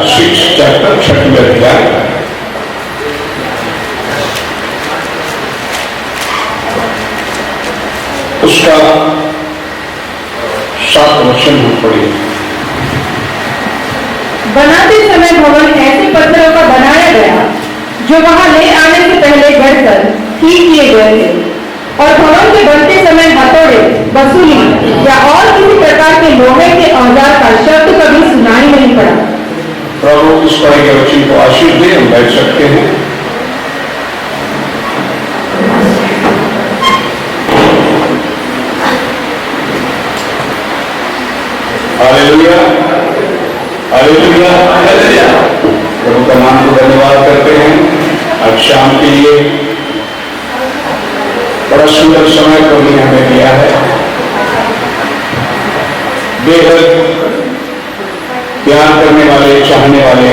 6 chapter 6वें अध्याय उसका 7 वचन हम पढ़े। बनाते समय भवन ऐसे पत्थरों का बनाया गया जो वहां ले आने से पहले गढ़कर ठीक किए गए थे, और भवन के बनते समय हथौड़े, बसूली या और किसी प्रकार के लोहे के औजार का शब्द कभी सुनाई नहीं पड़ा। प्रभु इस पढ़े के वचन को आशीष दे। हम बैठ सकते हैं। Hallelujah, hallelujah, hallelujah. प्रभु का नाम को धन्यवाद करते हैं। आज शाम के लिए बड़ा सुंदर समय प्रभु ने हमें दिया है। बेहद प्यार करने वाले, चाहने वाले,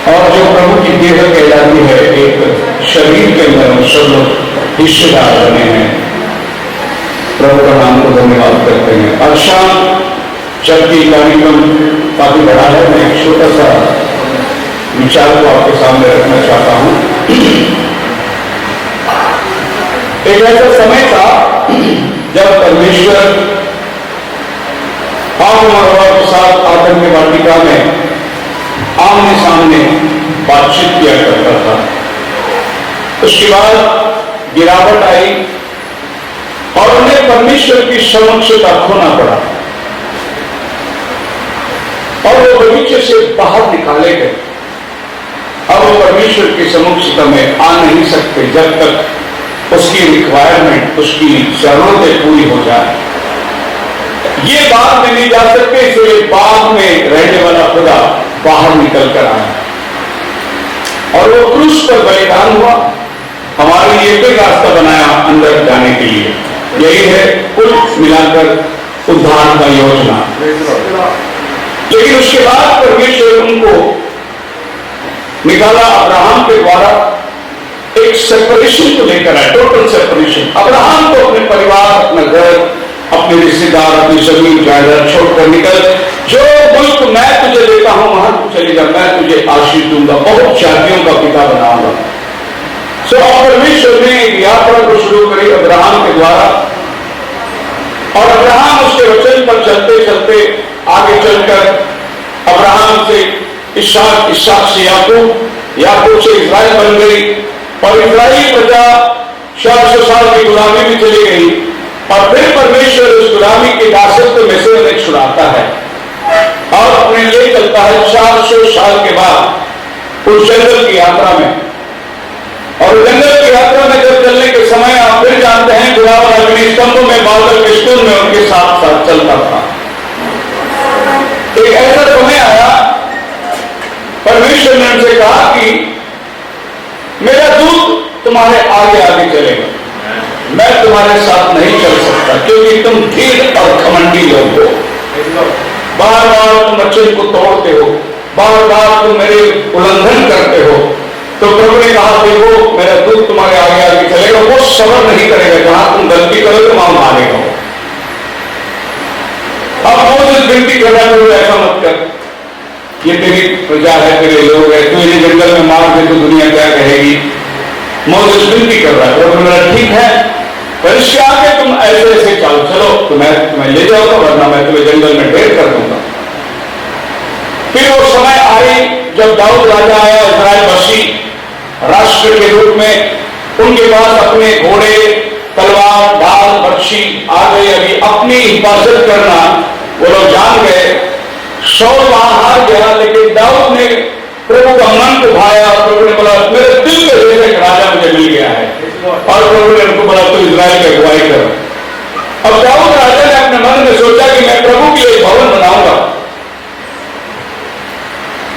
और जो प्रभु की देह कहलाती है, एक शरीर के अंदर हम सब लोग हिस्सेदार बने हैं। प्रभु का नाम को धन्यवाद करते हैं। आज शाम जबकि कार्यक्रम काफी बड़ा है, मैं एक छोटा सा विचार को आपके सामने रखना चाहता हूं। एक ऐसा समय था जब परमेश्वर आदम और हव्वा के साथ आदम की वाटिका में आमने सामने बातचीत किया करता था। उसके बाद गिरावट आई और उन्हें परमेश्वर की समक्षता खोना पड़ा और वो बगीचे से बाहर निकाले गए। अब वो परमेश्वर की समक्षता में आ नहीं सकते जब तक उसकी रिक्वायरमेंट, उसकी जरूरतें पूरी हो जाए। ये बाग में नहीं जा सकते, इसलिए बाग में रहने वाला खुदा बाहर निकल कर आया और वो क्रूस पर बलिदान हुआ, हमारे लिए कोई रास्ता बनाया अंदर जाने के लिए। यही है कुल मिलाकर उद्धार का योजना। लेकिन उसके बाद परमेश्वर उनको निकाला अब्राहम के द्वारा, एक सेपरेशन को लेकर आया, टोटल सेपरेशन। अब्राहम को अपने परिवार, अपना घर, अपने रिश्तेदार, अपनी जमीन जायदाद छोड़कर निकल, जो मुल्क मैं तुझे देता हूं वहां तू चले जा, मैं तुझे आशीष दूंगा, बहुत जातियों का पिता बनाऊंगा। सो परमेश्वर ने यात्रा को शुरू करी अब्राहम के द्वारा, और अब्राहम उसके वचन पर चलते चलते आगे चलकर अब्राहम से इसहाक, इसहाक से याकूब, याकूब से इस्राएल बन गई, और इस्राएली प्रजा 400 साल की गुलामी में चली गई, और फिर परमेश्वर उस गुलामी के दासत्व में से उन्हें छुड़ाता है और अपने लिए चलता है 400 साल के बाद उस जंगल की यात्रा में। और जंगल की यात्रा में जब चलने के समय आप फिर जानते हैं खुदावन अग्नि स्तंभ में, बादल के स्तूप में उनके साथ साथ चलता था। एक ऐसा समय आया, परमेश्वर ने उनसे कहा कि मेरा दूत तुम्हारे आगे आगे चलेगा, मैं तुम्हारे साथ नहीं चल सकता क्योंकि तुम धीर और घमंडी लोग हो। बार बार तुम वचन को तोड़ते हो, बार बार तुम मेरे उल्लंघन करते हो। तो प्रभु ने कहा देखो मेरा दूत तुम्हारे आगे आगे चलेगा, वो सबर नहीं करेगा, जहां तुम गलती करो तो वहां मारेगा। अब मोसेस विनती कर रहा है, ऐसा मत कर, ये तेरी प्रजा है, तेरे लोग है, तू इन्हें जंगल में मार दे तो दुनिया क्या कहेगी। मोसेस विनती कर रहा है, प्रभु मेरा ठीक है, पर इसके आगे तुम ऐसे ऐसे चलो तो मैं तुम्हें ले जाऊंगा, वरना मैं तुम्हें जंगल में ढेर कर दूंगा। फिर वो समय आई जब दाऊद राजा आया, इस्राएलवासी राष्ट्र के रूप में, उनके पास अपने घोड़े, तलवार, ढाल, बर्छी आ गई। अभी अपनी हिफाजत करना वो लोग जान गए। शाऊल वहां हार गया, लेकिन दाऊद ने प्रभु का मन को भाया और प्रभु ने बोला मेरे दिल के जैसे एक राजा मुझे मिल गया है, और प्रभु ने उनको बोला तो इस्राएल की अगुवाई करो। अब दाऊद राजा ने अपने मन में सोचा कि मैं प्रभु के लिए भवन बनाऊंगा।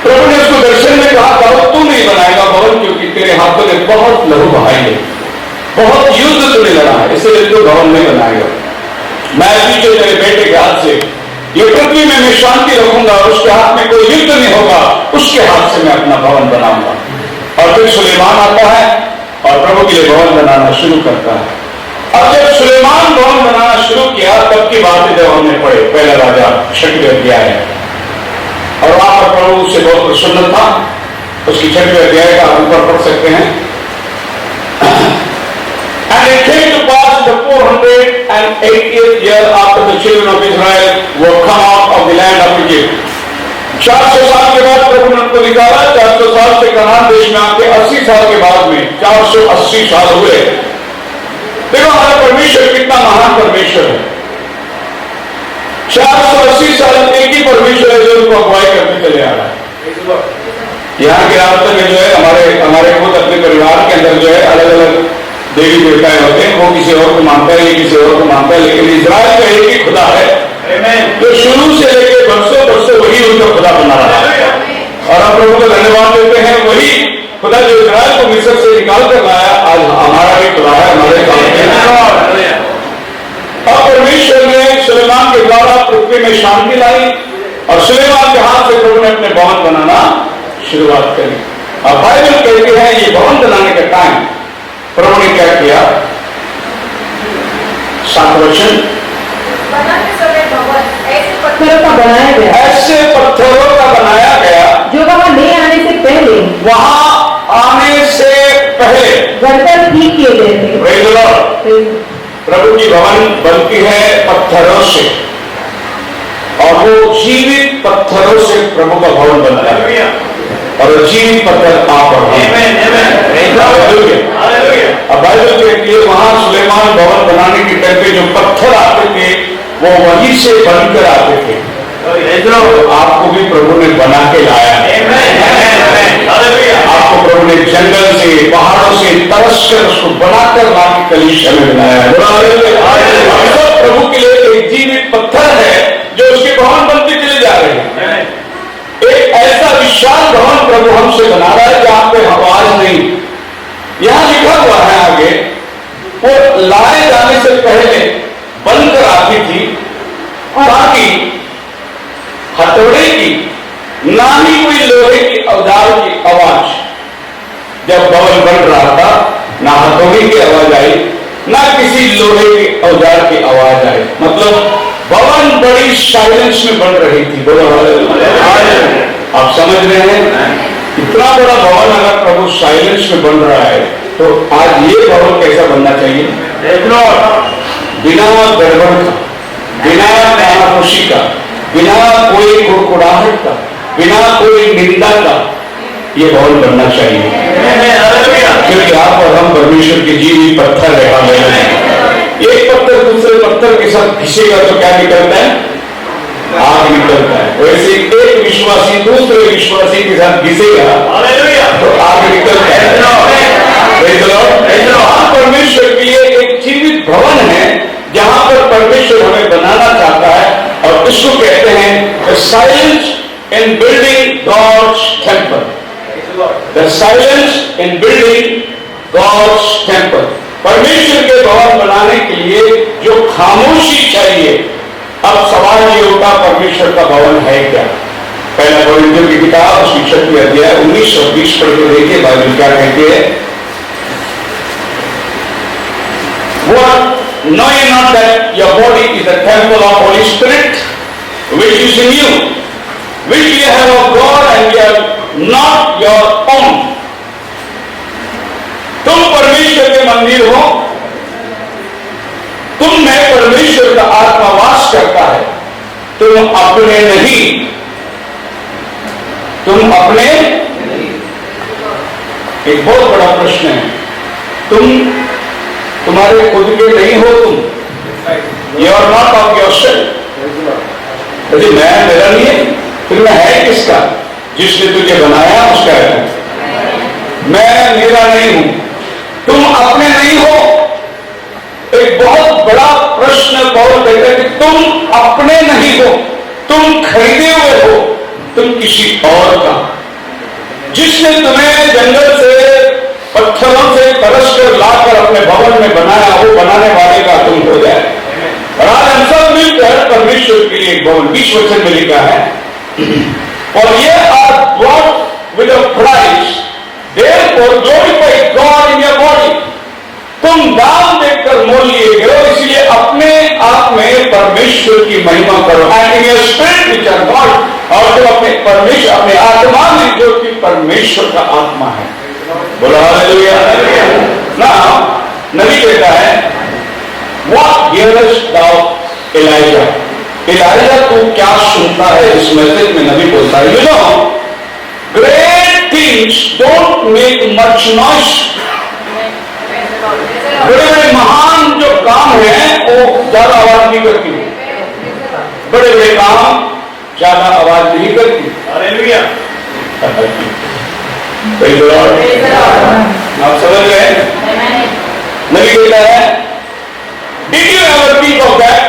प्रभु ने उसको दर्शन में कहा दाऊद तू नहीं बनाएगा भवन, क्योंकि तेरे हाथों में बहुत लहू बहाई है, बहुत युद्ध तूने लड़ा है, इसलिए तू भवन नहीं बनाएगा। मैं पीछे तेरे बेटे के हाथ से ये पृथ्वी में मैं शांति रखूंगा, उसके हाथ में कोई युद्ध नहीं होगा, उसके हाथ से मैं अपना भवन बनाऊंगा। और फिर सुलेमान आता है और प्रभु के लिए भवन बनाना शुरू करता है। अब जब सुलेमान भवन बनाना शुरू किया तब की बात है जब हमने पढ़े पहला राजा 6वें अध्याय। और वहां पर प्रभु से बहुत प्रसन्न था। उसकी 6वें अध्याय का ऊपर पढ़ सकते हैं। And it came to pass the 480th year after the children of Israel were come out of the land of Egypt. 400 साल के बाद प्रभु ने उनको निकाला। 400 साल से कनान देश में आके 80 साल के बाद में 480 साल हुए। देखो हमारा परमेश्वर कितना महान परमेश्वर है। 480 साल एक ही परमेश्वर है जो उनको अगुवाई करते चले आ रहा है। यहाँ के रास्ते में जो है हमारे खुद अपने परिवार के अंदर जो है अलग अलग देवी देवताएं होते हैं। वो किसी और को मानता है, ये किसी और को मानता है, लेकिन इजराइल का एक ही खुदा है जो शुरू से लेकर बरसों बरसों वही उनका खुदा बना रहा है। और हम प्रभु को धन्यवाद देते हैं। वही खुदा जो इजराइल को मिस्र से निकाल कर लाया आज हमारा भी खुदा है, हमारे सामने। अब परमेश्वर ने सुलेमान के द्वारा पृथ्वी में शांति लाई और सुलेमान के हाथ से प्रभु ने अपने भवन बनाना शुरुआत करी। और बाइबल कहते हैं ये भवन बनाने का टाइम प्रभु ने क्या किया। 7 वचन, पत्थरों का बनाया गया, ऐसे पत्थरों का बनाया गया जो वहां ले आने से पहले गढ़कर ठीक किए गए थे। Praise the Lord। प्रभु की भवन बनती है पत्थरों से और वो जीवित पत्थरों से प्रभु का भवन बनता है और जीवित पत्थर आप और अब बाइबल कहती है वहां सुलेमान भवन बनाने के टाइम पे जो पत्थर आते थे वो वहीं से बनकर आते थे। आपको भी प्रभु ने बना के लाया। आपको प्रभु ने जंगल से पहाड़ों से तरस कर उसको बनाकर ला के कलीसिया में बनाया। प्रभु के लिए एक जीवित पत्थर है जो उसके भवन बनते चले जा रहे हैं। एक ऐसा विशाल भवन प्रभु हमसे बना रहा है जहां पे आवाज नहीं। यहां लिखा हुआ है आगे, वो लाए जाने से पहले बनकर आती थी ताकि हथौड़े की ना ही कोई लोहे की औजार की आवाज, जब भवन बन रहा था ना हथौड़े की आवाज आई ना किसी लोहे के औजार की आवाज आई। मतलब भवन बड़ी साइलेंस में बन रही थी। बोलो आप समझ रहे हैं इतना बड़ा भवन अगर प्रभु साइलेंस में बन रहा है तो आज ये भवन कैसा बनना चाहिए। बिना गड़बड़ का, बिना कानाफूसी का, बिना कोई कुड़कुड़ाहट का, बिना कोई निंदा का ये भवन बनना चाहिए। क्योंकि आप और हम परमेश्वर के जीवित पत्थर है। एक पत्थर दूसरे पत्थर के साथ घिसेगा तो क्या निकलता है, आग निकलता है। वैसे एक विश्वासी दूसरे विश्वासी के साथ घिसेगा तो आग निकलता है। परमेश्वर के लिए एक जीवित भवन है जहां पर परमेश्वर हमें बनाना चाहता है और इसको कहते हैं the silence in building God's temple. The silence in building God's temple. परमेश्वर के भवन बनाने के लिए जो खामोशी चाहिए। अब सवाल ये होता परमेश्वर का भवन है क्या। पहला कोरिन्थियों की किताब उसकी 6वीं अध्याय 19 और 20 पढ़ के देखिए बाइबल क्या कहती है। What know ye not that your body is a temple of Holy Spirit, which is in you, which ye have of God, and ye are not your own। तुम परमेश्वर के मंदिर हो, तुम में परमेश्वर का आत्मा वास करता है, तुम अपने नहीं, तुम अपने। एक बहुत बड़ा प्रश्न है। तुम्हारे खुद के नहीं हो तुम। You are not of yourself. यदि मैं मेरा नहीं है फिर मैं है किसका। जिसने तुझे बनाया उसका है। मैं मेरा नहीं हूं, तुम अपने नहीं हो। एक बहुत बड़ा प्रश्न पौल कहते हैं कि तुम अपने नहीं हो, तुम खरीदे हुए हो, तुम किसी और का। जिसने तुम्हें जंगल से पत्थरों से तरस कर लाकर अपने भवन में बनाया वो बनाने वाले का तुम हो जाए। और आज हम सब मिलकर परमेश्वर के लिए एक भवन 20 वचन में लिखा है और ये are brought with a price therefore glorify God in your body. तुम दाम देकर मोल लिए गए, इसलिए अपने आप में परमेश्वर परमेश्वर की महिमा करो, and in your spirit which are God, और जो अपने परमेश्वर अपने आत्मा में जो कि परमेश्वर का आत्मा है। बोलो हालेलुया। नाउ नबी कहता है, व्हाट हियरस्ट दाउ एलाइजा, एलाइजा तू क्या सुनता है? इस मैसेज में नबी बोलता है, you know great things don't make much noise. बड़े बड़े महान जो काम है वो ज्यादा आवाज नहीं करती, बड़े बड़े काम ज्यादा आवाज नहीं करती। हालेलुया। आप समझ रहे हैं? नबी कहता है, did you ever think of that?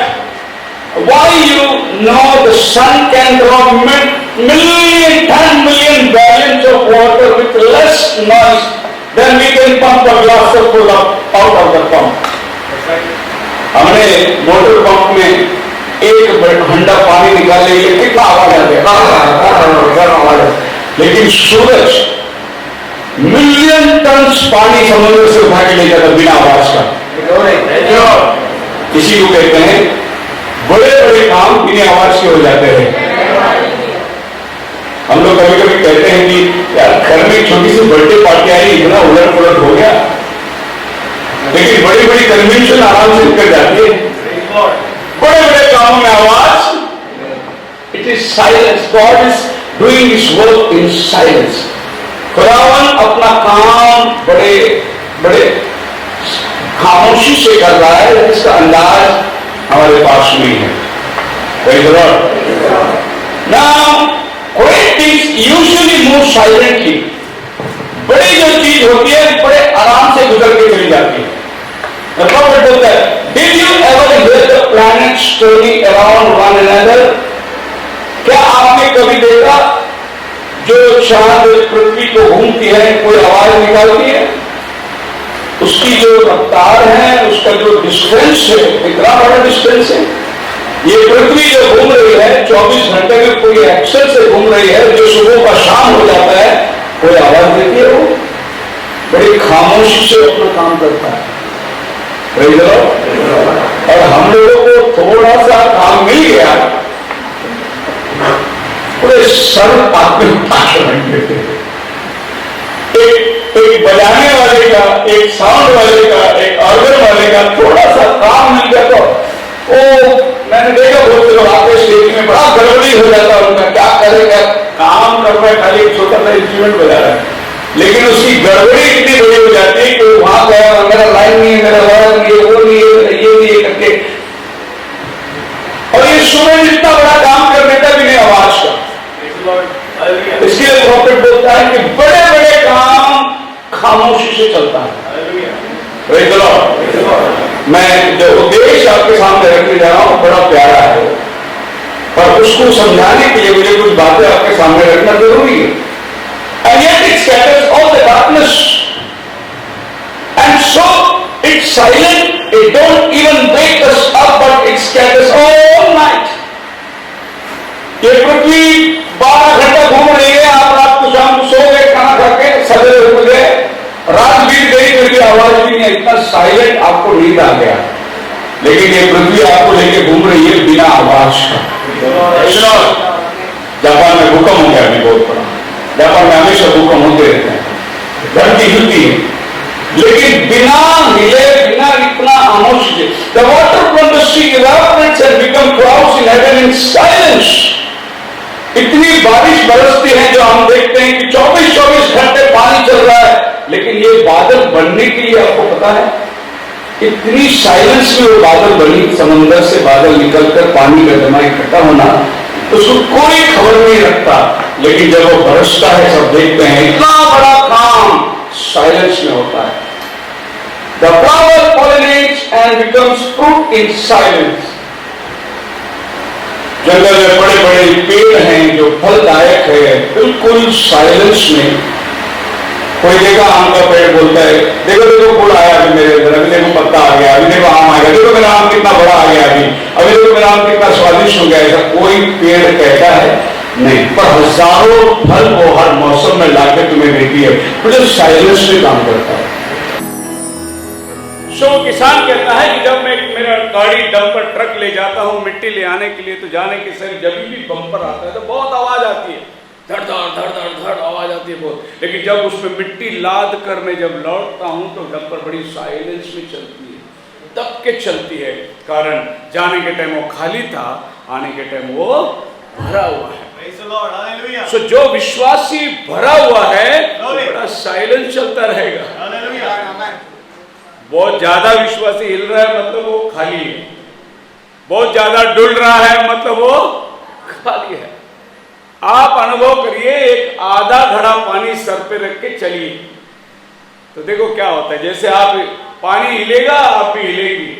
Why you know the sun can draw million, 10 million gallons of water with less noise than we can pump a glass of full out of the pump. हमने motor pump में एक हंडा पानी निकाले, कितना आवाज आते हैं, लेकिन सूरज मिलियन टन पानी समुद्र से उठा के ले जाता बिना आवाज का। इसी को कहते हैं बड़े बड़े काम बिना आवाज के हो जाते हैं। हम लोग कभी कभी कहते हैं कि यार घर में छोटी सी बर्थडे पार्टी आई, इतना उलट पुलट हो गया, लेकिन बड़ी बड़ी कन्वेंशन आराम से निकल जाती है। बड़े बड़े कामों में आवाज, it is silence. God is doing his work in silence. खुदावन अपना काम बड़े बड़े खामोशी से कर रहा है, जिसका अंदाज हमारे पास नहीं है। Now, great things usually move silently. बड़ी जो चीज होती है बड़े आराम से गुजर के चली जाती है। The prophet बोलता है, Did you ever hear the planets turning around one another? क्या आपने कभी देखा जो चांद पृथ्वी को घूमती है कोई आवाज निकालती है? उसकी जो रफ्तार है, उसका जो डिस्टेंस है, इतना बड़ा डिस्टेंस है। ये पृथ्वी जो घूम रही है 24 घंटे में कोई एक्शन से घूम रही है, जो सुबह का शाम हो जाता है, कोई आवाज देती है? वो बड़ी खामोशी से अपना काम करता है। और हम लोगों को थोड़ा सा काम मिल गया, पूरे सर आत्म उठा के रख देते हैं। एक बजाने वाले का, एक साउंड वाले का, एक ऑर्गन वाले का थोड़ा सा काम मिल गया तो ओ मैंने देखा बहुत से लोग आते स्टेज में बड़ा गड़बड़ी हो जाता है उनका, क्या करेगा, काम कर रहा है, खाली एक छोटा सा इंस्ट्रूमेंट बजा रहा है, लेकिन उसकी गड़बड़ी इतनी बड़ी हो जाती है कि वहां गया, मेरा लाइन नहीं है, मेरा वायर नहीं है, वो नहीं है, ये नहीं है करके, और ये इंस्ट्रूमेंट इतना बड़ा काम कर देता भी नहीं आवाज का। इसके लिए प्रॉफिट बोलता है कि बड़े बड़े काम खामोशी से चलता है। मैं जो उद्देश्य आपके सामने रखने जा रहा हूं बड़ा प्यारा है, पर उसको समझाने के लिए मुझे कुछ बातें आपके सामने रखना जरूरी है। And yet it scatters all the darkness, and so it's silent. It don't even wake us up, but it scatters all night. ये पृथ्वी 12 घंटा घूम रही है, आप रात को शाम को सो गए, खाना खा के सवेरे उठ गए, रात बीत गई, फिर भी आवाज भी नहीं, इतना साइलेंट आपको नींद आ गया। लेकिन ये पृथ्वी आपको लेके घूम रही है बिना आवाज का। जापान में भूकंप हो गया, अभी बहुत बड़ा। जापान में हमेशा भूकंप होते रहते हैं, धरती हिलती है, लेकिन बिना हिले, बिना इतना खामोशी। The water from the sea evaporates and become clouds in heaven in silence. इतनी बारिश बरसती है जो हम देखते हैं कि 24-24 घंटे पानी चल रहा है, लेकिन ये बादल बनने के लिए आपको पता है इतनी साइलेंस में वो बादल बनी, समंदर से बादल निकलकर पानी का जमा इकट्ठा होना, उसको कोई खबर नहीं रखता, लेकिन जब वो बरसता है सब देखते हैं, इतना बड़ा काम साइलेंस में होता है। The flower pollinates and becomes fruit in silence. जंगल में बड़े बड़े पेड़ हैं जो फलदायक है, बिल्कुल साइलेंस में। कोई देखा आम का पेड़ बोलता है, देखो देखो फूल आया अभी मेरे अंदर, अभी देखो पत्ता आ गया, अभी देखो आम आ गया, देखो मेरा आम कितना बड़ा आ गया, अभी देखो मेरा आम कितना स्वादिष्ट हो गया। ऐसा कोई पेड़ कहता है नहीं, पर हजारों फल वो हर मौसम में लाकर तुम्हें देती है, मुझे साइलेंस में काम करता है। सो वो किसान कहता है कि जब मैं मेरा गाड़ी डंपर ट्रक ले जाता हूँ मिट्टी ले आने के लिए, तो जाने के सर जब भी बम्पर आता है तो बहुत आवाज आती है, धड़ धड़ धड़ धड़ धड़ आवाज आती है बहुत। लेकिन जब उसमें मिट्टी लाद कर मैं जब लौटता हूँ तो डंपर बड़ी साइलेंस में चलती है, दब के चलती है। कारण जाने के टाइम वो खाली था, आने के टाइम वो भरा हुआ है। सो जो विश्वासी भरा हुआ है बड़ा साइलेंस चलता रहेगा। बहुत ज्यादा विश्वासी हिल रहा है मतलब वो खाली है, बहुत ज्यादा डुल रहा है मतलब वो खाली है। आप अनुभव करिए, एक आधा घड़ा पानी सर पे रख के चलिए तो देखो क्या होता है। जैसे आप पानी हिलेगा आप भी हिलेगी,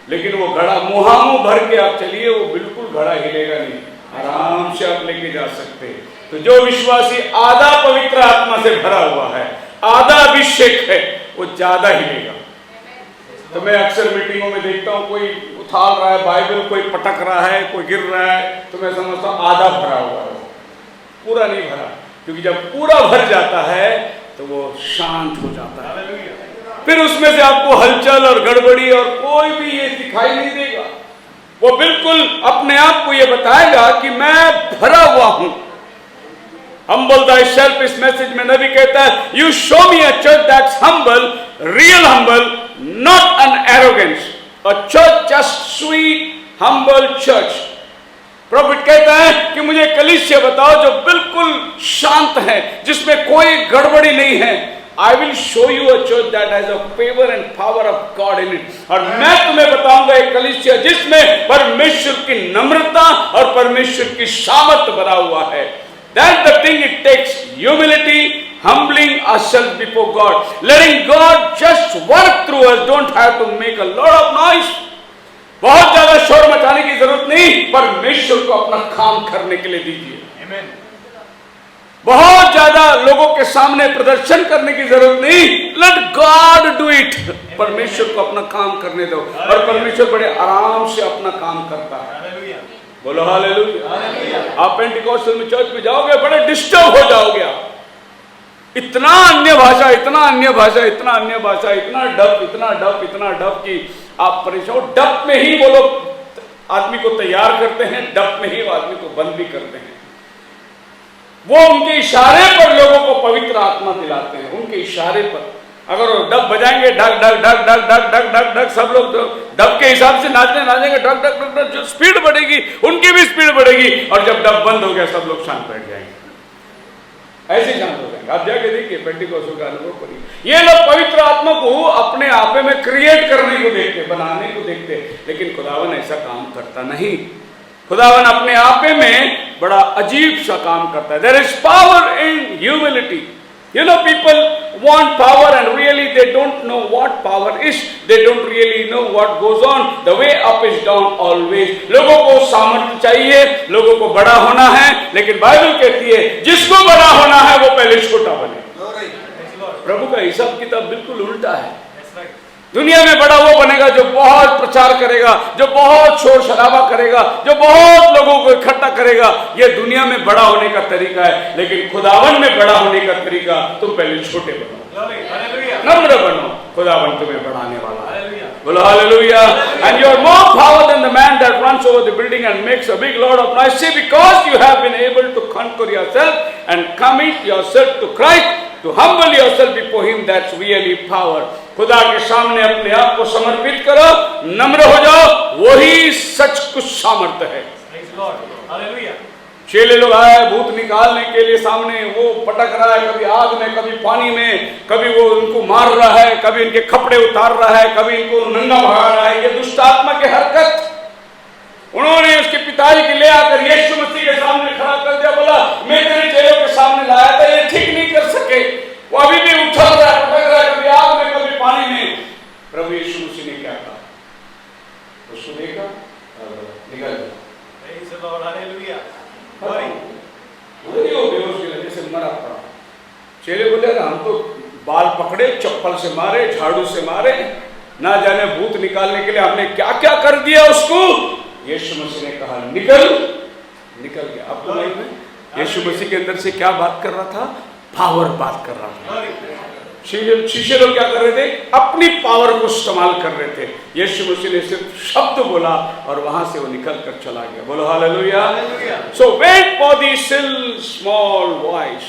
लेकिन वो घड़ा मुहामुह भर के आप चलिए वो बिल्कुल घड़ा हिलेगा नहीं, आराम से आप लेके जा सकते हैं। तो जो विश्वासी आधा पवित्र आत्मा से भरा हुआ है, आधा अभिषेक है, वो ज्यादा हिलेगा। तो मैं अक्सर मीटिंगों में देखता हूँ कोई उछाल रहा है बाइबल, कोई पटक रहा है, कोई गिर रहा है, तो मैं समझता हूँ आधा भरा हुआ है, पूरा नहीं भरा। क्योंकि जब पूरा भर जाता है तो वो शांत हो जाता है, फिर उसमें से आपको हलचल और गड़बड़ी और कोई भी ये दिखाई नहीं देगा। वो बिल्कुल अपने आप को ये बताएगा कि मैं भरा हुआ हूं। Humble thyself, इस मैसेज में नबी कहता है you show me a church that's humble, real humble, not an arrogance, a church just sweet humble church. Profit कहता है कि मुझे कलीसिया बताओ जो बिल्कुल शांत है, जिसमें कोई गड़बड़ी नहीं है। I will show you a church that has a favor and power of God in it। और मैं तुम्हें बताऊंगा एक कलीसिया जिसमें परमेश्वर की नम्रता और परमेश्वर की सामर्थ भरा हुआ है। That's the thing, it takes humility, humbling ourselves before God, letting God just work through us, don't have to make a lot of noise। बहुत ज्यादा शोर मचाने की जरूरत नहीं, परमेश्वर को अपना काम करने के लिए दीजिए। Amen। बहुत ज्यादा लोगों के सामने प्रदर्शन करने की जरूरत नहीं, लेट गॉड डू इट। परमेश्वर को अपना काम करने दो, और परमेश्वर बड़े आराम से अपना काम करता है। बोलो हालेलुया। आप पेंटिकोस्टल में चर्च में जाओगे बड़े डिस्टर्ब हो जाओगे आप। इतना अन्य भाषा, इतना अन्य भाषा, इतना अन्य भाषा, इतना डब, इतना डब, इतना डब कि आप परेशान। डब में ही वो लोग आदमी को तैयार करते हैं, डब में ही वो आदमी को बंद भी करते हैं। वो उनके इशारे पर लोगों को पवित्र आत्मा दिलाते हैं, उनके इशारे पर। अगर वो डब बजाएंगे डग डग डग डग डग डग डग डग, सब लोग डब के हिसाब से नाचेंगे डग डग डग डग, जो स्पीड बढ़ेगी उनकी भी स्पीड बढ़ेगी, और जब डब बंद हो गया सब लोग शांत बैठ जाएंगे, ऐसे शांत हो जाएंगे। आप जाके देखिए पेंटिकोस्टल का अनुभव करिए। ये लोग पवित्र आत्मा को अपने आपे में क्रिएट करने को देखते, बनाने को देखते, लेकिन खुदावन ऐसा काम करता नहीं। खुदावन अपने आपे में बड़ा अजीब सा काम करता है। There is power in humility। You know, people want power and really they don't know what power is. They don't really know what goes on. The way up is down always। लोगों को सामर्थ्य चाहिए, लोगों को बड़ा होना है, लेकिन बाइबल कहती है जिसको बड़ा होना है वो पहले छोटा बने। प्रभु का हिसाब किताब बिल्कुल उल्टा है। दुनिया में बड़ा वो बनेगा जो बहुत प्रचार करेगा, जो बहुत शोर शराबा करेगा, जो बहुत लोगों को इकट्ठा करेगा। ये दुनिया में बड़ा होने का तरीका है, लेकिन खुदावन में बड़ा होने का तरीका तुम पहले छोटे बनो, नम्र बनो, खुदावन तुम्हें बढ़ाने वाला है। बोलो hallelujah. And you are more power than the man that runs over the building and makes a big load of noise. See, because you have been able to conquer yourself and commit yourself to Christ, to humble yourself before Him, that's really power। खुदा के सामने अपने आप को समर्पित करो, नम्र हो जाओ, वही सच कुछ सामर्थ्य है। चेले लोग आए भूत निकालने के लिए, सामने वो पटक रहा है, कभी आग में, कभी पानी में, कभी वो उनको मार रहा है, कभी इनके कपड़े उतार रहा है, कभी इनको नंगा भगा रहा है। ये दुष्ट आत्मा की हरकत उन्होंने उसके पिताजी के ले आकर यीशु मसीह के सामने खड़ा कर दिया। बोला मैं तेरे चेलों के सामने लाया था, ये ठीक नहीं कर सके। वो अभी भी उछल रहा है, पटक रहा है, कभी आग में, कभी पानी में। प्रभु यीशु मसीह ने क्या कहा? उसको देखा और निकल गया। जैसे मरा पड़ा। चेले बोले हम तो बाल पकड़े, चप्पल से मारे, झाड़ू से मारे, ना जाने भूत निकालने के लिए हमने क्या क्या कर दिया उसको। यीशु मसीह ने कहा निकल, निकल गया। आपको मालूम है यीशु मसीह के अंदर से क्या बात कर रहा था? पावर बात कर रहा था। शीशे लोग क्या कर रहे थे? अपनी पावर को इस्तेमाल कर रहे थे। यीशु मसीह ने सिर्फ शब्द बोला और वहां से वो निकल कर चला गया। बोलो hallelujah. So wait for the still small voice.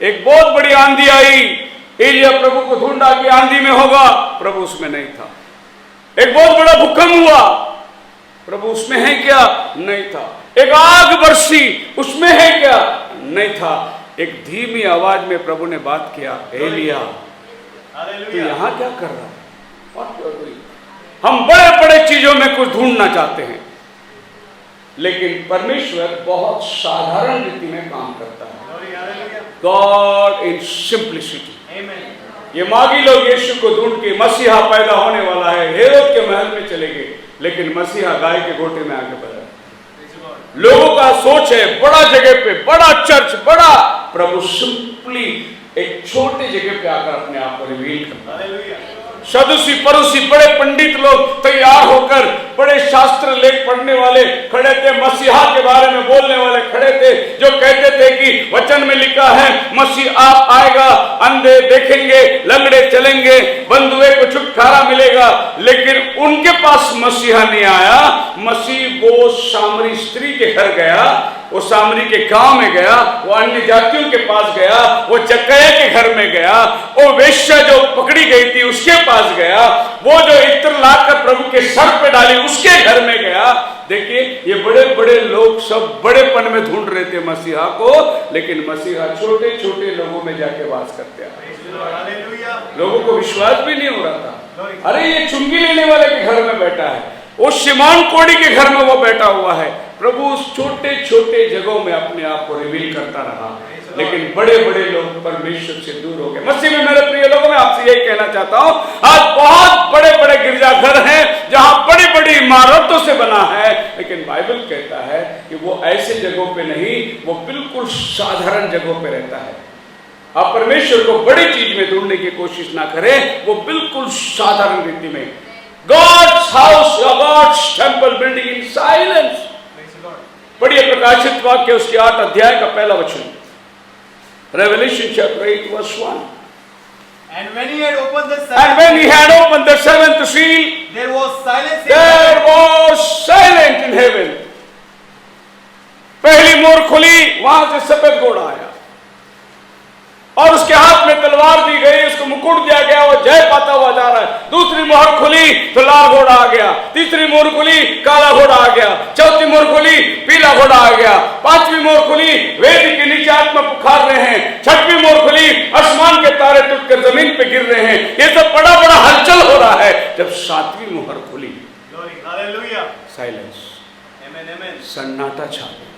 एक बहुत बड़ी आंधी आई, एलिया प्रभु को ढूंढा कि आंधी में होगा, प्रभु उसमें नहीं था। एक बहुत बड़ा भूकंप हुआ, प्रभु उसमें है क्या? नहीं था। एक आग बरसी, उसमें है क्या? नहीं था। एक धीमी आवाज में प्रभु ने बात किया, एलिया तू यहां क्या कर रहा है? हम बड़े बड़े चीजों में कुछ ढूंढना चाहते हैं, लेकिन परमेश्वर बहुत साधारण रीति में काम करता है। गॉड इन सिंप्लिसिटी। ये मागी लोग यीशु को ढूंढ के मसीहा पैदा होने वाला है, हेरोद के महल में चले गए, लेकिन मसीहा गाय के गोटे में आगे बढ़ा। लोगों का सोच है बड़ा जगह पे, बड़ा चर्च, बड़ा, प्रभु सिंपली एक छोटे जगह पे आकर अपने आप को रिवील करता है। सदुसी परुसी बड़े पंडित लोग तैयार होकर, बड़े शास्त्र लेख पढ़ने वाले खड़े थे, मसीहा के बारे में बोलने वाले खड़े थे, जो कहते थे कि वचन में लिखा है मसीह आप आएगा, अंधे देखेंगे, लंगड़े चलेंगे, बंधुए को छुटकारा मिलेगा। लेकिन उनके पास मसीहा नहीं आया। मसीह वो सामरी स्त्री के घर गया, वो सामरी के गांव में गया, वो अन्य जातियों के पास गया, वो जक्कैया के घर में गया, वो वेश्या जो पकड़ी गई थी उसके पास गया, वो जो इत्र लाकर प्रभु के सर पे डाली उसके घर में गया। देखिए ये बड़े बड़े लोग सब बड़ेपन में ढूंढ रहे थे मसीहा को, लेकिन मसीहा छोटे छोटे लोगों में जाके वास करते हैं। लोगों को विश्वास भी नहीं हो रहा था, अरे ये चुंगी लेने वाले के घर में बैठा है, वो शिमान कोड़ी के घर में वो बैठा हुआ है। प्रभु उस छोटे छोटे जगहों में अपने आप को रिवील करता रहा, लेकिन बड़े बड़े लोग परमेश्वर से दूर हो गए। मसीह में मेरे प्रिय लोगों, मैं आपसे यही कहना चाहता हूं, आज बहुत बड़े बड़े गिरजाघर हैं जहां बड़ी बड़ी इमारतों से बना है, लेकिन बाइबल कहता है कि वो ऐसे जगहों पे नहीं, वो बिल्कुल साधारण जगहों पे रहता है। आप परमेश्वर को बड़ी चीज में ढूंढने की कोशिश ना करें, वो बिल्कुल साधारण रीति में God's house, God's temple building in silence। पढ़िए प्रकाशित वाक्य उसके 8 अध्याय का पहला वचन, Revelation chapter 8 verse 1। And when he had opened the seventh seal, there was silence in heaven। पहली मोहर खुली, वहां से सफेद घोड़ा आया और उसके हाथ में तलवार दी गई, उसको मुकुट दिया गया, वो जय पाता हुआ जा रहा है। दूसरी मोहर खुली तो लाल घोड़ा आ गया, तीसरी मोहर खुली काला घोड़ा आ गया, चौथी मोहर खुली पीला घोड़ा आ गया, पांचवी मोहर खुली वेदी के नीचे आत्मा पुकार रहे हैं, छठवीं मोहर खुली आसमान के तारे टूटकर जमीन पे गिर रहे हैं। ये सब बड़ा बड़ा हलचल हो रहा है। जब सातवीं मोहर खुली, साइलेंस, सन्नाटा छा गया।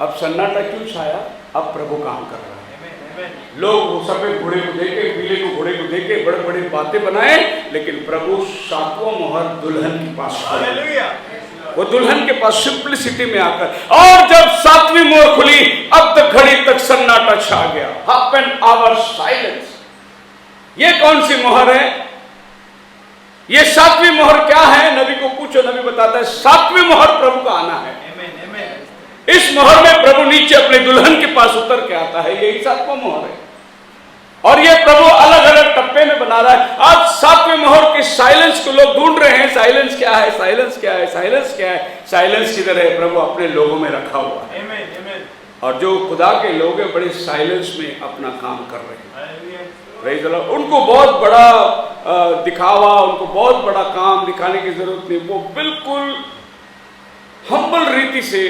अब सन्नाटा क्यों छाया? अब प्रभु काम कर रहा है। लोग सफेद घोड़े को देखे, पीले को घोड़े को देखे, बड़े बड़े बातें बनाए, लेकिन प्रभु सातवां मोहर दुल्हन के पास, वो दुल्हन के पास सिंपलिसिटी में आकर, और जब सातवीं मोहर खुली, अब तक घड़ी तक सन्नाटा छा गया। Half an hour silence. ये कौन सी मोहर है? ये सातवीं मोहर क्या है? नबी को पूछो, नबी बताता है सातवीं मोहर प्रभु का आना है। इस मोहर में प्रभु नीचे अपने दुल्हन के पास उतर के आता है, यही सातवां मोहर है। और ये प्रभु अलग अलग टप्पे में बना रहा है। आज सातवें मोहर के साइलेंस को लोग ढूंढ रहे हैं। साइलेंस क्या है? साइलेंस क्या है? साइलेंस क्या है? साइलेंस किधर है? प्रभु अपने लोगों में रखा हुआ है। और जो खुदा के लोग हैं बड़े साइलेंस में अपना काम कर रहे हैं। उनको बहुत बड़ा दिखावा, उनको बहुत बड़ा काम दिखाने की जरूरत नहीं, वो बिल्कुल हम्बल रीति से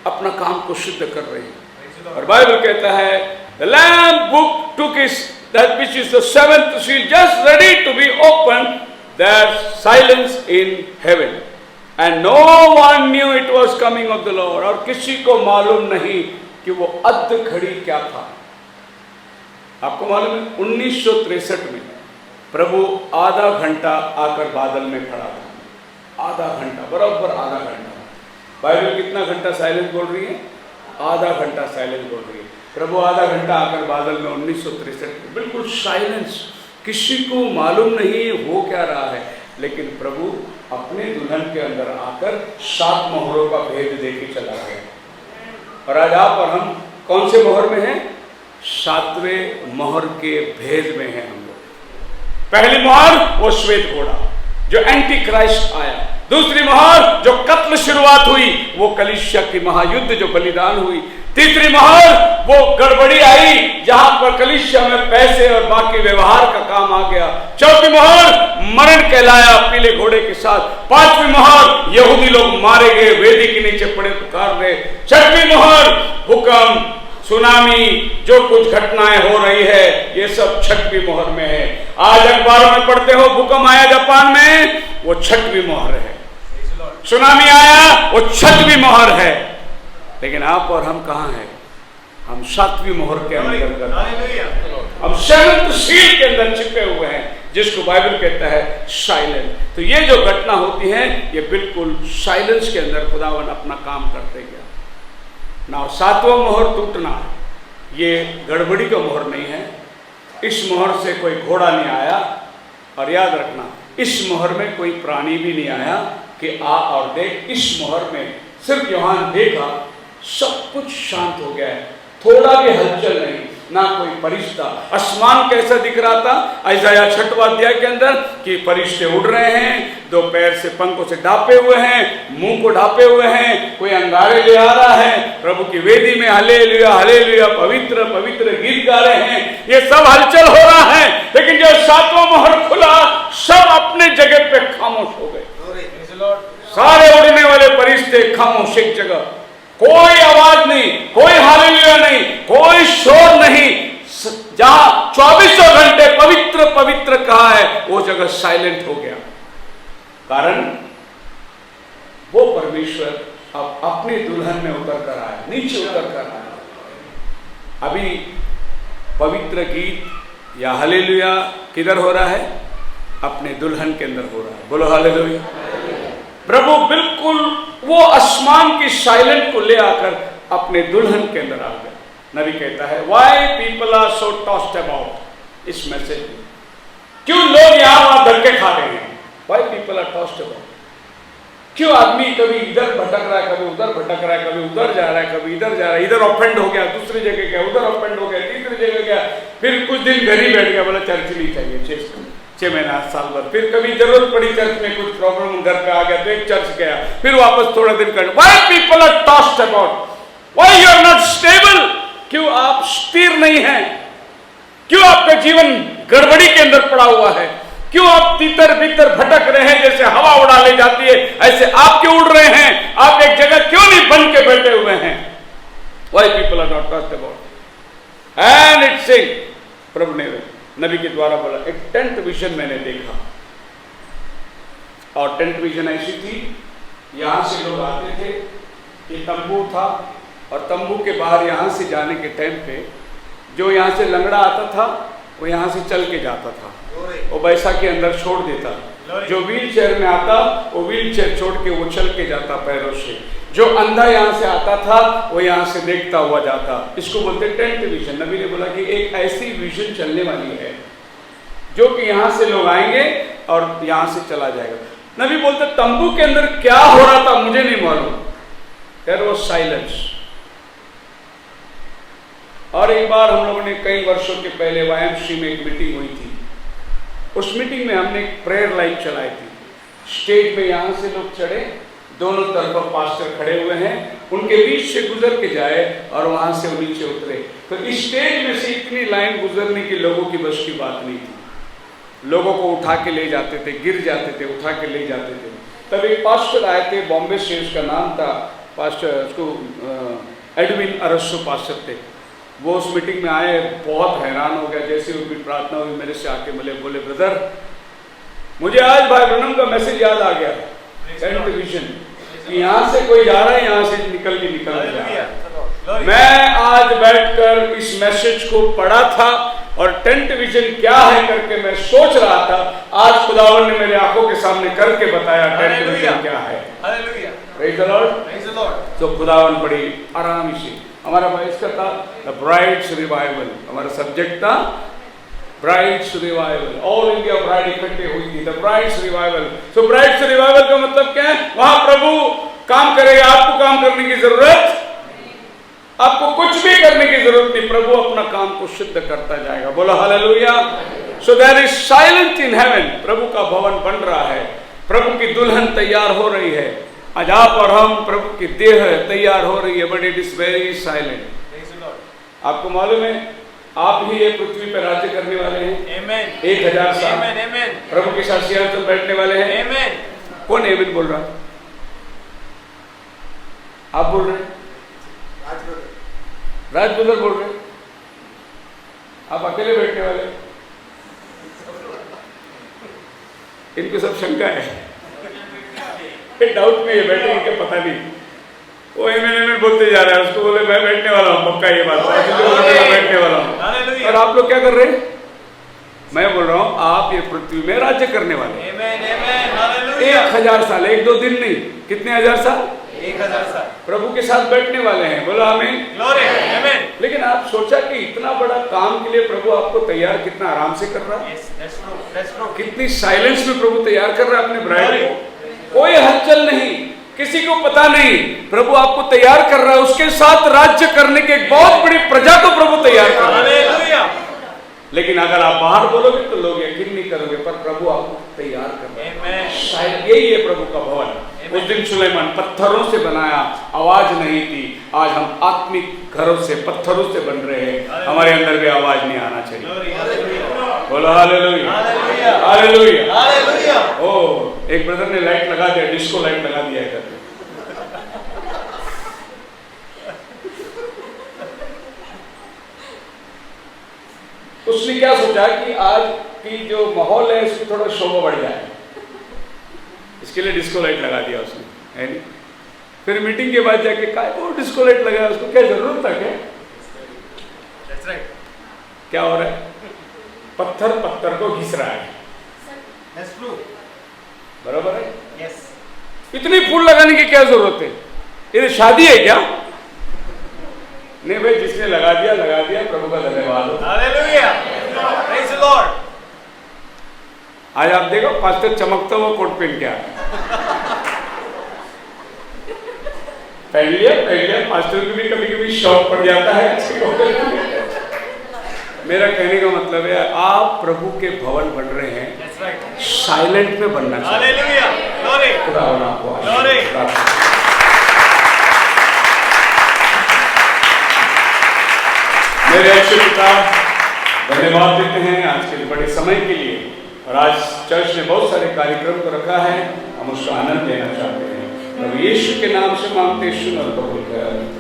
अपना काम को सिद्ध कर रहे हैं। और बाइबल कहता है the lamb book took his that which is the seventh seal, just ready to be opened, there's silence in heaven and no one knew it was coming of the Lord। और किसी को मालूम नहीं कि वो अद्ध घड़ी क्या था। आपको मालूम है 1963 में प्रभु आधा घंटा आकर बादल में खड़ा था। आधा घंटा, बराबर आधा घंटा। बाइबल कितना घंटा साइलेंस बोल रही है? आधा घंटा साइलेंस बोल रही है। प्रभु आधा घंटा आकर बादल में 1963 में, बिल्कुल साइलेंस, किसी को मालूम नहीं हो क्या रहा है, लेकिन प्रभु अपने दुल्हन के अंदर आकर 7 मोहरों का भेद देके चला गया। और आज आप और हम कौन से मोहर में हैं? 7वें मोहर के भेद में है हम लोग। पहली मोहर वो श्वेत घोड़ा जो एंटी क्राइस्ट आया, दूसरी मोहर जो कत्ल शुरुआत हुई वो कलीसिया की महायुद्ध जो बलिदान हुई, तीसरी मोहर वो गड़बड़ी आई जहां पर कलीसिया में पैसे और बाकी व्यवहार का काम आ गया, चौथी मोहर मरण कहलाया पीले घोड़े के साथ, पांचवी मोहर यहूदी लोग मारे गए, वेदी के नीचे पड़े पुकार रहे, छठवीं मोहर भूकंप सुनामी जो कुछ घटनाएं हो रही है ये सब छठवीं मोहर में है। आज अखबारों में पढ़ते हो भूकंप आया जापान में, वो छठवीं मोहर है, सुनामी आया वो छठवीं मोहर है। लेकिन आप और हम कहां हैं? हम 7वीं मोहर के अंतर्गत, हम 7th सील के अंदर छिपे हुए हैं जिसको बाइबल कहता है साइलेंस। तो ये जो घटना होती है ये बिल्कुल साइलेंस के अंदर खुदावन अपना काम करते गया ना। 7वां मोहर टूटना ये गड़बड़ी का मोहर नहीं है, इस मोहर से कोई घोड़ा नहीं आया, और याद रखना इस मोहर में कोई प्राणी भी नहीं आया कि आ और देख। इस मोहर में सिर्फ यूहन्ना देखा, सब कुछ शांत हो गया है, थोड़ा भी हलचल नहीं, ना कोई फरिश्ता। आसमान कैसा दिख रहा था यशायाह 6वां अध्याय के अंदर कि फरिश्ते उड़ रहे हैं, दो पैर से पंखों से ढापे हुए हैं, मुंह को ढापे हुए हैं, कोई अंगारे ले आ रहा है, प्रभु की वेदी में हालेलुया हालेलुया पवित्र पवित्र गीत गा रहे हैं, ये सब हलचल हो रहा है। लेकिन जब 7वां मोहर खुला सब अपने जगह पे खामोश हो गए, सारे उड़ने वाले फरिश्ते खामोश एक जगह, कोई आवाज नहीं, कोई हालेलुया नहीं, कोई शोर नहीं। जहां 24 घंटे पवित्र पवित्र कहा है वो जगह साइलेंट हो गया। कारण वो परमेश्वर अब अपनी दुल्हन में उतर कर आया, नीचे उतर कर आया। अभी पवित्र गीत या हालेलुया किधर हो रहा है? अपने दुल्हन के अंदर हो रहा है। बोलो हालेलुया। प्रभु बिल्कुल वो आसमान की साइलेंट को ले आकर अपने दुल्हन के अंदर आ गया। नबी कहता है why people are so tossed about, इस मैसेज में क्यों लोग यहां वहां धक्के खा रहे हैं? Why people are tossed about, क्यों आदमी कभी इधर भटक रहा है, कभी उधर भटक रहा है, कभी उधर जा रहा है, कभी इधर जा रहा है, इधर ऑफेंड हो गया, दूसरी जगह गया, उधर ऑफेंड हो गया, तीसरी जगह गया, फिर कुछ दिन घर ही बैठ गया, बोला चर्च नहीं चाहिए 6 महीना साल भर, फिर कभी जरूरत पड़ी चर्च में, कुछ प्रॉब्लम घर पे आ गया तो एक चर्च गया, फिर वापस थोड़ा दिन कर। Why people are tossed about, why you are not stable, क्यों आप स्थिर नहीं हैं, क्यों आपका जीवन गड़बड़ी के अंदर पड़ा हुआ है, क्यों आप तीतर भीतर भटक रहे हैं, जैसे हवा उड़ा ले जाती है ऐसे आप क्यों उड़ रहे हैं, आप एक जगह क्यों नहीं बन के बैठे हुए हैं? Why people are not tossed about and it saying, प्रभु ने नबी के द्वारा बोला एक टेंट विजन मैंने देखा, और टेंट विजन ऐसी थी, यहां से लोग आते थे, ये तंबू था, और तंबू के बाहर यहां से जाने के टाइम पे जो यहां से लंगड़ा आता था वो यहां से चल के जाता था, वो बैसा के अंदर छोड़ देता, जो व्हील चेयर में आता वो व्हील चेयर छोड़ के वो चल के जाता पैरों से, जो अंधा यहां से आता था वो यहां से देखता हुआ जाता। इसको बोलते टेंट विजन। नबी ने बोला कि एक ऐसी विजन चलने वाली है जो कि यहां से लोग आएंगे और यहां से चला जाएगा। नबी बोलते तंबू के अंदर क्या हो रहा था मुझे नहीं मालूम, देयर वाज साइलेंस। और एक बार हम लोगों ने कई वर्षों के पहले YMCA में एक मीटिंग हुई थी, उस मीटिंग में हमने एक प्रेयर लाइन चलाई थी। स्टेज पे यहां से लोग चढ़े, दोनों तरफ पास्टर खड़े हुए हैं, उनके बीच से गुजर के जाए और वहां से वो नीचे उतरे। तो इस स्टेज में से इतनी लाइन गुजरने की लोगों की बस की बात नहीं थी, लोगों को उठा के ले जाते थे, गिर जाते थे, उठा के ले जाते थे। तब एक पास्टर आए थे बॉम्बे से, उसका नाम था पास्टर, उसको एडविन अरसो पास्टर थे। वो उस मीटिंग में आए, बहुत हैरान हो गया, जैसे उनकी प्रार्थना हुई मेरे से आके मिले, बोले ब्रदर मुझे आज भाई ब्रनम का मैसेज याद आ गया, टेंट विजन, कि यहाँ से कोई जा रहा है, यहाँ से निकल जा रहा है। मैं आज बैठकर इस मैसेज को पढ़ा था और टेंट विजन क्या है करके मैं सोच रहा था, आज खुदावन ने मेरे आंखों के सामने करके बताया टेंट विजन क्या है। Praise the Lord. तो खुदावन बड़ी आराम से, हमारा इसका था द ब्राइड्स रिवाइवल, हमारा सब्जेक्ट था brides revival, all India bride इकट्ठे हुई थी, the brides revival. So brides revival का मतलब क्या है? वहां प्रभु काम करेगा, आपको काम करने की जरूरत आपको कुछ भी करने की जरूरत नहीं, प्रभु अपना काम को सिद्ध करता जाएगा। बोलो hallelujah. So there is silence in heaven. प्रभु का भवन बन रहा है, प्रभु की दुल्हन तैयार हो रही है। आज आप और हम, प्रभु की देह तैयार हो रही है, but it is very silent. आपको मालूम है आप ही ये पृथ्वी पर राज्य करने वाले हैं। Amen. 1000 साल Amen. Amen. प्रभु के साथ सिंहासन पर बैठने वाले हैं। Amen. कौन एमेन बोल रहा है? आप बोल रहे हैं? राज ब्रदर बोल रहे हैं? आप अकेले बैठने वाले? इनको सब शंका है, डाउट में ये बैठेंगे क्या पता नहीं। वो एमेन बोलते जा रहा है, उसको बोले मैं बैठने वाला हूँ, पक्का ये बात है, बैठने वाला हूँ। और आप लोग क्या कर रहे हैं? मैं बोल रहा हूँ आप ये पृथ्वी में राज्य करने वाले हैं। Amen. Amen. Hallelujah. 1000 साल, 1-2 दिन नहीं, कितने हजार साल 1000 साल प्रभु के साथ बैठने वाले हैं। बोलो आमीन। Glory. Amen. लेकिन आप सोचा कि इतना बड़ा काम के लिए प्रभु आपको तैयार कितना आराम से कर रहा है, Yes, that's true. That's true. कितनी साइलेंस में प्रभु तैयार कर रहा है अपने ब्राइड को। कोई हलचल नहीं, किसी को पता नहीं, प्रभु आपको तैयार कर रहा है। उसके साथ राज्य करने के एक बहुत बड़ी प्रजा को प्रभु तैयार कर रहा है। Hallelujah. लेकिन अगर आप बाहर बोलोगे तो लोग यकीन नहीं करोगे, पर प्रभु आपको तैयार कर रहा है। Amen. शायद यही है प्रभु का भवन। उस दिन सुलेमान पत्थरों से बनाया, आवाज नहीं थी। आज हम आत्मिक घरों से, पत्थरों से बन रहे हैं, हमारे अंदर भी आवाज नहीं आना चाहिए। Glory. Hallelujah. बोलो हालेलुया। Hallelujah. हालेलुया। Hallelujah. ओ एक ब्रदर ने लाइट लगा दिया, डिस्को लाइट लगा दिया है घर। उसने क्या सोचा कि आज की जो माहौल है उसमें थोड़ा शोभा बढ़ जाए, इसके लिए डिस्को लाइट लगा दिया उसने, है नहीं? फिर मीटिंग के बाद जाके कहा वो डिस्को लाइट लगाया, उसको क्या जरूरत था क्या? That's right. क्या हो रहा है? पत्थर पत्थर को घिस रहा है। That's true. बराबर है? Yes. इतनी फूल लगाने की क्या जरूरत है? ये शादी है क्या? नहीं भाई, जिसने लगा दिया, प्रभु का धन्यवाद हो। Hallelujah. Praise the Lord. आज आप देखो पास्टर चमकता हुआ कोट पहन के आ पहन लिया। पास्टर को भी कभी कभी शौक पड़ जाता है अच्छे कोट पहनने का। मेरा कहने का मतलब है आप प्रभु के भवन बन रहे हैं, That's right. साइलेंट में बनना चाहिए। Hallelujah. Glory. खुदा आपको Glory. मेरे अच्छे पिता धन्यवाद देते हैं आज के बड़े समय के लिए, और आज चर्च ने बहुत सारे कार्यक्रम को रखा है, हम उसका आनंद लेना चाहते हैं। प्रभु यीशु के नाम से मांगते, सुन और कबूल कर।